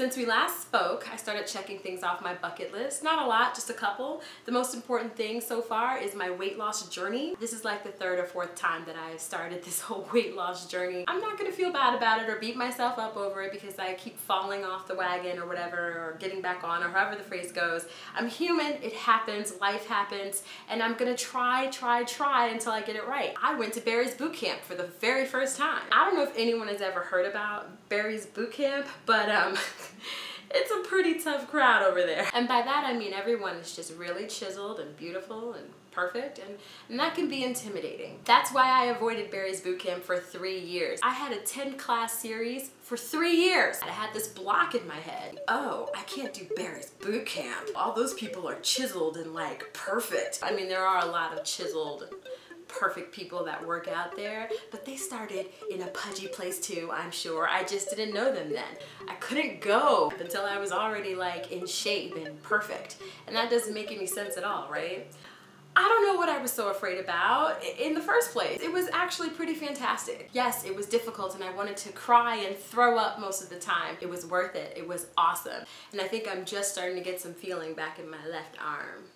Since we last spoke, I started checking things off my bucket list. Not a lot, just a couple. The most important thing so far is my weight loss journey. This is like the third or fourth time that I started this whole weight loss journey. I'm not gonna feel bad about it or beat myself up over it because I keep falling off the wagon or whatever, or getting back on, or however the phrase goes. I'm human, it happens, life happens, and I'm gonna try until I get it right. I went to Barry's boot camp for the very first time. I don't know if anyone has ever heard about Barry's boot camp, but it's a pretty tough crowd over there. And by that I mean everyone is just really chiseled and beautiful and perfect, and that can be intimidating. That's why I avoided Barry's boot camp for 3 years. I had a 10-class series for 3 years. I had this block in my head. Oh, I can't do Barry's boot camp. All those people are chiseled and like perfect. I mean, there are a lot of chiseled perfect people that work out there, but they started in a pudgy place too, I'm sure. I just didn't know them then. I couldn't go until I was already like in shape and perfect. And that doesn't make any sense at all, right? I don't know what I was so afraid about in the first place. It was actually pretty fantastic. Yes, it was difficult and I wanted to cry and throw up most of the time. It was worth it. It was awesome. And I think I'm just starting to get some feeling back in my left arm.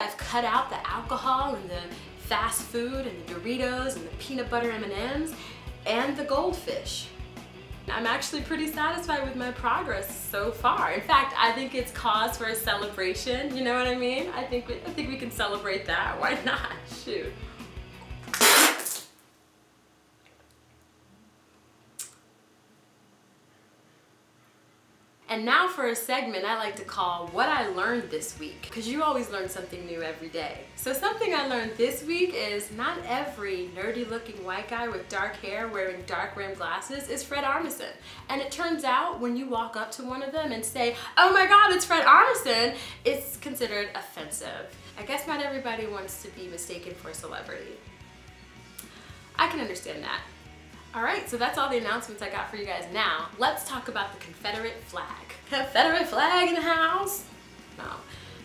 I've cut out the alcohol and the fast food and the Doritos and the peanut butter M&Ms and the goldfish. I'm actually pretty satisfied with my progress so far. In fact, I think it's cause for a celebration, you know what I mean? I think we can celebrate that. Why not? Shoot. And now for a segment I like to call What I Learned This Week, because you always learn something new every day. So something I learned this week is not every nerdy looking white guy with dark hair wearing dark rimmed glasses is Fred Armisen. And it turns out when you walk up to one of them and say, "Oh my God, it's Fred Armisen," it's considered offensive. I guess not everybody wants to be mistaken for a celebrity. I can understand that. Alright, so that's all the announcements I got for you guys now. Let's talk about the Confederate flag. Confederate flag in the house? No,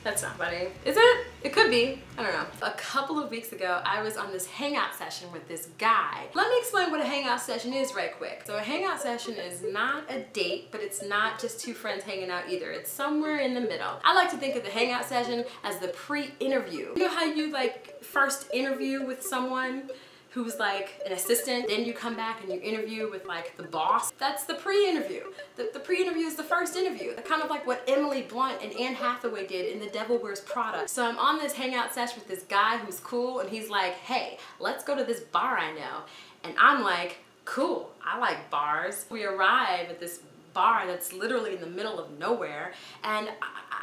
that's not funny. Is it? It could be. I don't know. A couple of weeks ago, I was on this hangout session with this guy. Let me explain what a hangout session is right quick. So a hangout session is not a date, but it's not just two friends hanging out either. It's somewhere in the middle. I like to think of the hangout session as the pre-interview. You know how you like first interview with someone who's like an assistant, then you come back and you interview with like the boss? That's the pre-interview. The pre-interview is the first interview. Kind of like what Emily Blunt and Anne Hathaway did in The Devil Wears Prada. So I'm on this hangout session with this guy who's cool, and he's like, "Hey, let's go to this bar I know." And I'm like, "Cool, I like bars." We arrive at this bar that's literally in the middle of nowhere, and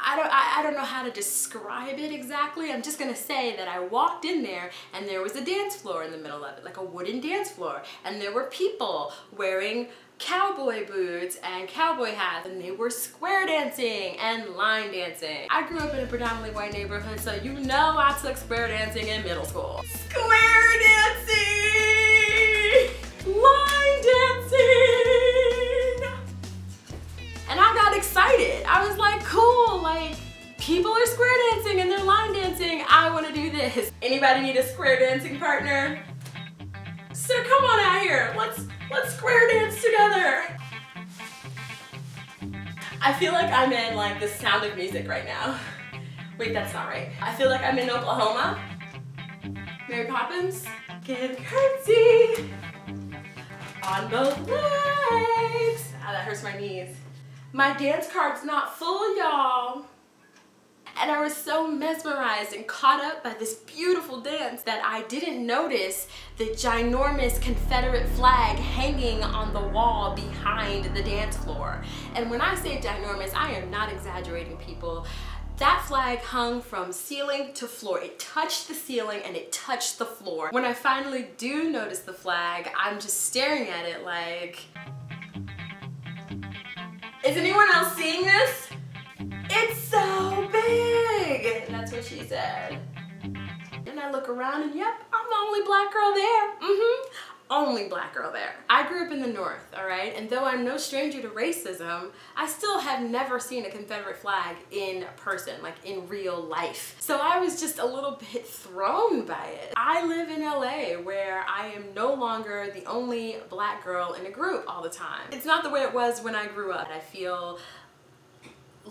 I don't know how to describe it exactly. I'm just gonna say that I walked in there and there was a dance floor in the middle of it, like a wooden dance floor, and there were people wearing cowboy boots and cowboy hats, and they were square dancing and line dancing. I grew up in a predominantly white neighborhood, so you know I took square dancing in middle school. Square dancing! Line dancing! And I got excited. I was like, cool, like, people are square dancing and they're line dancing. I want to do this. Anybody need a square dancing partner? So come on out here. Let's square dance together. I feel like I'm in like the Sound of Music right now. Wait, that's not right. I feel like I'm in Oklahoma. Mary Poppins. Give a curtsy on both legs. Ah, that hurts my knees. My dance card's not full, y'all. And I was so mesmerized and caught up by this beautiful dance that I didn't notice the ginormous Confederate flag hanging on the wall behind the dance floor. And when I say ginormous, I am not exaggerating, people. That flag hung from ceiling to floor. It touched the ceiling and it touched the floor. When I finally do notice the flag, I'm just staring at it like, is anyone else seeing this? It's so big! And that's what she said. And I look around and yep, I'm the only black girl there. only black girl there. I grew up in the North, all right? And though I'm no stranger to racism, I still have never seen a Confederate flag in person, like in real life. So I was just a little bit thrown by it. I live in LA where I am no longer the only black girl in a group all the time. It's not the way it was when I grew up. I feel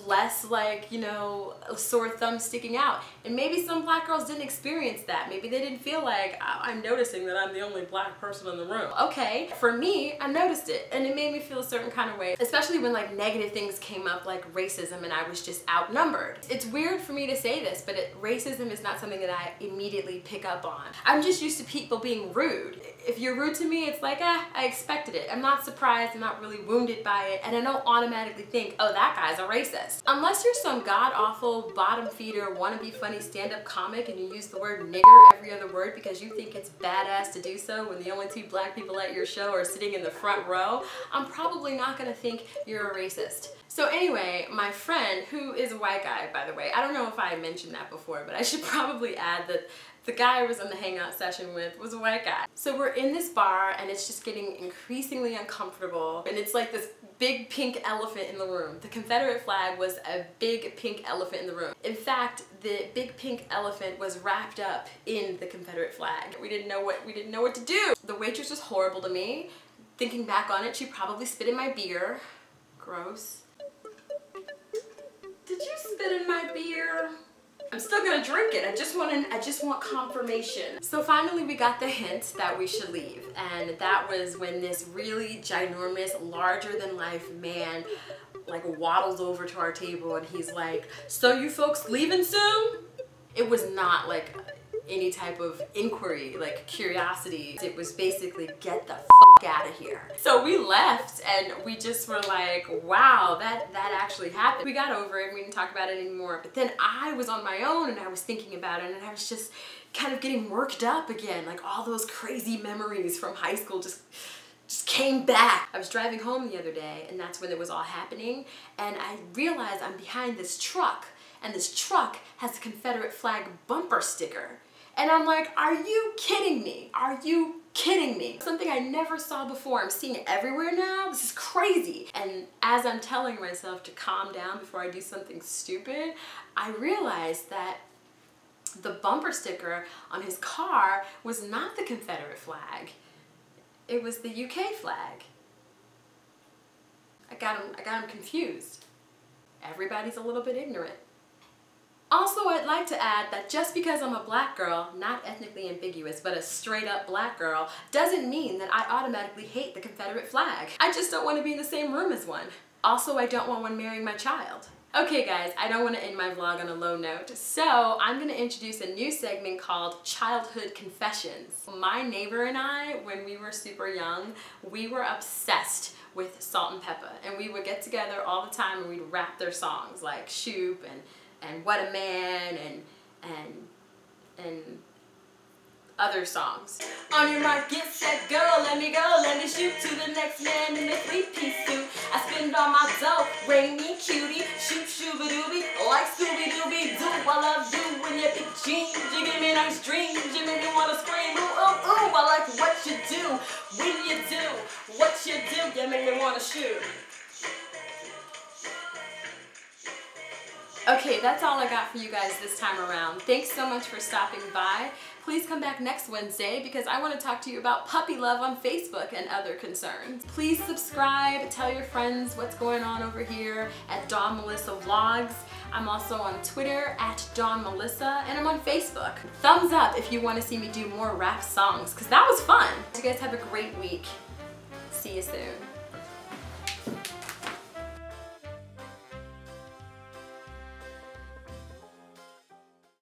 less like, you know, a sore thumb sticking out. And maybe some black girls didn't experience that. Maybe they didn't feel like, I'm noticing that I'm the only black person in the room. Okay, for me, I noticed it and it made me feel a certain kind of way, especially when like negative things came up like racism and I was just outnumbered. It's weird for me to say this, but racism is not something that I immediately pick up on. I'm just used to people being rude. If you're rude to me, it's like, I expected it. I'm not surprised, I'm not really wounded by it, and I don't automatically think, oh, that guy's a racist. Unless you're some god-awful, bottom-feeder, wannabe funny stand-up comic and you use the word nigger every other word because you think it's badass to do so when the only two black people at your show are sitting in the front row, I'm probably not gonna think you're a racist. So anyway, my friend, who is a white guy, by the way, I don't know if I mentioned that before, but I should probably add that the guy I was in the hangout session with was a white guy. So we're in this bar and it's just getting increasingly uncomfortable and it's like this big pink elephant in the room. The Confederate flag was a big pink elephant in the room. In fact, the big pink elephant was wrapped up in the Confederate flag. We didn't know what to do. The waitress was horrible to me. Thinking back on it, she probably spit in my beer. Gross. Did you spit in my beer? I'm still gonna drink it. I just want confirmation. So finally we got the hint that we should leave. And that was when this really ginormous, larger than life man like waddles over to our table and he's like, so you folks leaving soon? It was not like any type of inquiry, like curiosity. It was basically, get the f out of here. So we left and we just were like, wow, that actually happened. We got over it and we didn't talk about it anymore. But then I was on my own and I was thinking about it and I was just kind of getting worked up again. Like all those crazy memories from high school just came back. I was driving home the other day and that's when it was all happening and I realized I'm behind this truck and this truck has a Confederate flag bumper sticker. And I'm like, are you kidding me? Are you kidding me? Something I never saw before. I'm seeing it everywhere now. This is crazy. And as I'm telling myself to calm down before I do something stupid, I realized that the bumper sticker on his car was not the Confederate flag. It was the UK flag. I got him confused. Everybody's a little bit ignorant. Also, I'd like to add that just because I'm a black girl, not ethnically ambiguous, but a straight up black girl, doesn't mean that I automatically hate the Confederate flag. I just don't want to be in the same room as one. Also, I don't want one marrying my child. Okay guys, I don't want to end my vlog on a low note, so I'm going to introduce a new segment called Childhood Confessions. My neighbor and I, when we were super young, we were obsessed with Salt and Peppa, and we would get together all the time and we'd rap their songs like Shoop and What a Man and other songs. On your mark, get set, go, let me shoot to the next man in a three-piece suit. I spend all my dough, ring me cutie, shoot shooby-dooby, like Scooby-Dooby-Doo. I love you when your big jeans, you give me nice dreams, you make me wanna scream, ooh, ooh, ooh. I like what you do, when you do, what you do, you make me wanna shoot. Okay, that's all I got for you guys this time around. Thanks so much for stopping by. Please come back next Wednesday because I want to talk to you about puppy love on Facebook and other concerns. Please subscribe, tell your friends what's going on over here at Dawn Melissa Vlogs. I'm also on Twitter at Dawn Melissa and I'm on Facebook. Thumbs up if you want to see me do more rap songs because that was fun. You guys have a great week. See you soon.